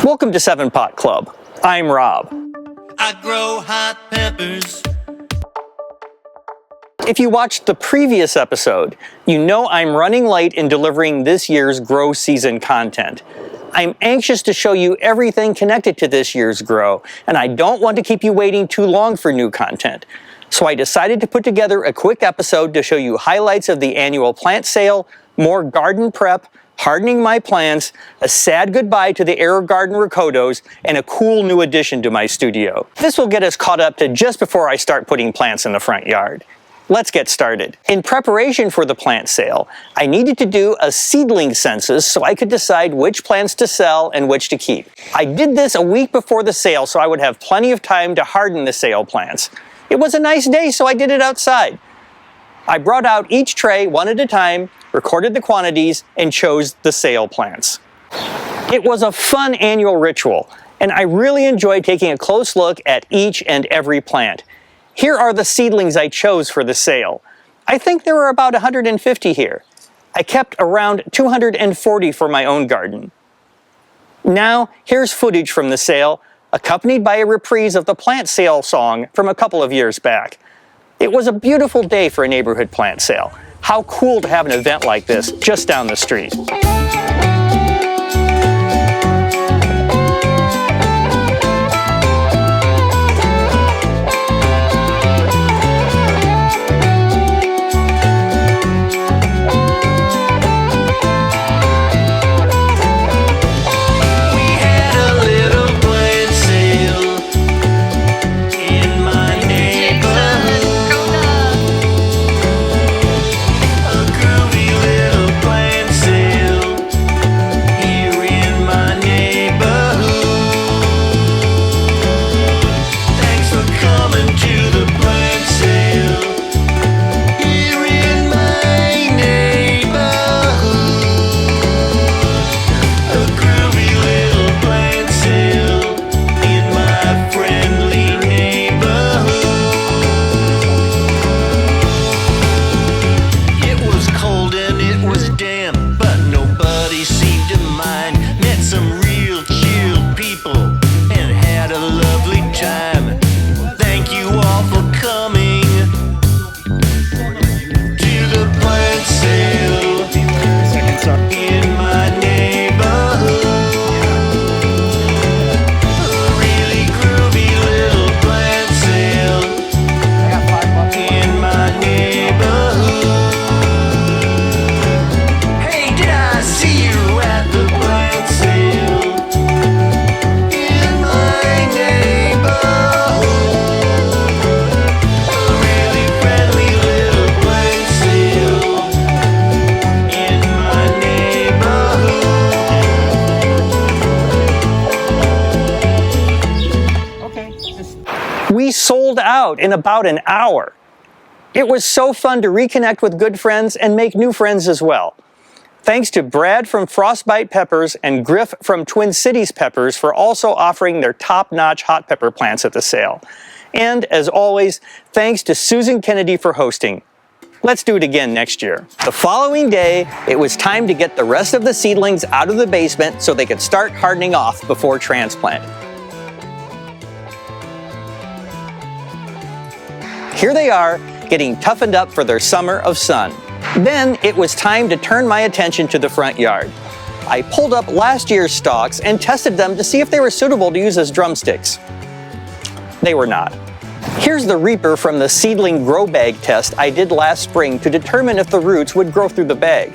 Welcome to 7 Pot Club. I'm Rob. I grow hot peppers. If you watched the previous episode, you know I'm running late in delivering this year's grow season content. I'm anxious to show you everything connected to this year's grow, and I don't want to keep you waiting too long for new content. So I decided to put together a quick episode to show you highlights of the annual plant sale, more garden prep, hardening my plants, a sad goodbye to the AeroGarden Rocotos, and a cool new addition to my studio. This will get us caught up to just before I start putting plants in the front yard. Let's get started. In preparation for the plant sale, I needed to do a seedling census so I could decide which plants to sell and which to keep. I did this a week before the sale so I would have plenty of time to harden the sale plants. It was a nice day, so I did it outside. I brought out each tray one at a time, recorded the quantities, and chose the sale plants. It was a fun annual ritual, and I really enjoyed taking a close look at each and every plant. Here are the seedlings I chose for the sale. I think there were about 150 here. I kept around 240 for my own garden. Now, here's footage from the sale, accompanied by a reprise of the plant sale song from a couple of years back. It was a beautiful day for a neighborhood plant sale. How cool to have an event like this just down the street. We sold out in about an hour. It was so fun to reconnect with good friends and make new friends as well. Thanks to Brad from Frostbite Peppers and Griff from Twin Cities Peppers for also offering their top-notch hot pepper plants at the sale. And, as always, thanks to Susan Kennedy for hosting. Let's do it again next year. The following day, it was time to get the rest of the seedlings out of the basement so they could start hardening off before transplant. Here they are, getting toughened up for their summer of sun. Then it was time to turn my attention to the front yard. I pulled up last year's stalks and tested them to see if they were suitable to use as drumsticks. They were not. Here's the reaper from the seedling grow bag test I did last spring to determine if the roots would grow through the bag.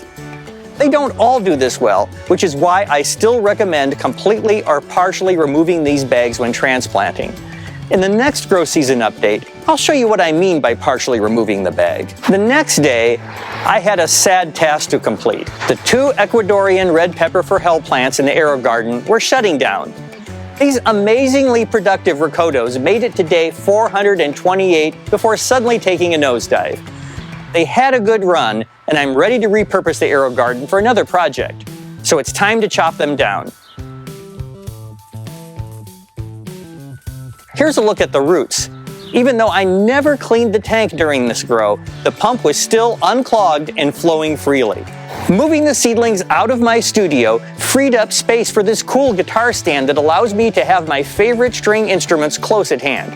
They don't all do this well, which is why I still recommend completely or partially removing these bags when transplanting. In the next grow season update, I'll show you what I mean by partially removing the bag. The next day, I had a sad task to complete. The 2 Ecuadorian red pepper for hell plants in the AeroGarden were shutting down. These amazingly productive Rocotos made it to day 428 before suddenly taking a nosedive. They had a good run, and I'm ready to repurpose the AeroGarden for another project. So it's time to chop them down. Here's a look at the roots. Even though I never cleaned the tank during this grow, the pump was still unclogged and flowing freely. Moving the seedlings out of my studio freed up space for this cool guitar stand that allows me to have my favorite string instruments close at hand.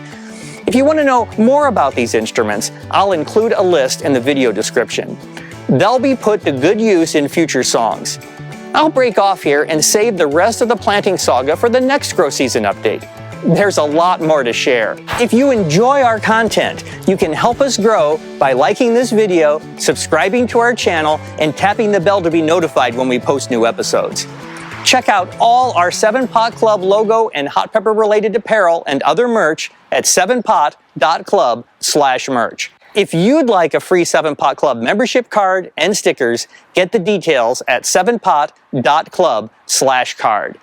If you want to know more about these instruments, I'll include a list in the video description. They'll be put to good use in future songs. I'll break off here and save the rest of the planting saga for the next grow season update. There's a lot more to share. If you enjoy our content, you can help us grow by liking this video, subscribing to our channel, and tapping the bell to be notified when we post new episodes. Check out all our 7-Pot Club logo and hot pepper related apparel and other merch at 7pot.club/merch. If you'd like a free 7-Pot Club membership card and stickers, get the details at 7pot.club/card.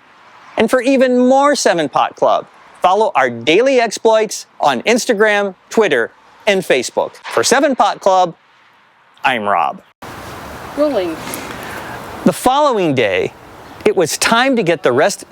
And for even more 7-Pot Club, follow our daily exploits on Instagram, Twitter, and Facebook. For 7-Pot Club, I'm Rob. Rolling. The following day, it was time to get the rest...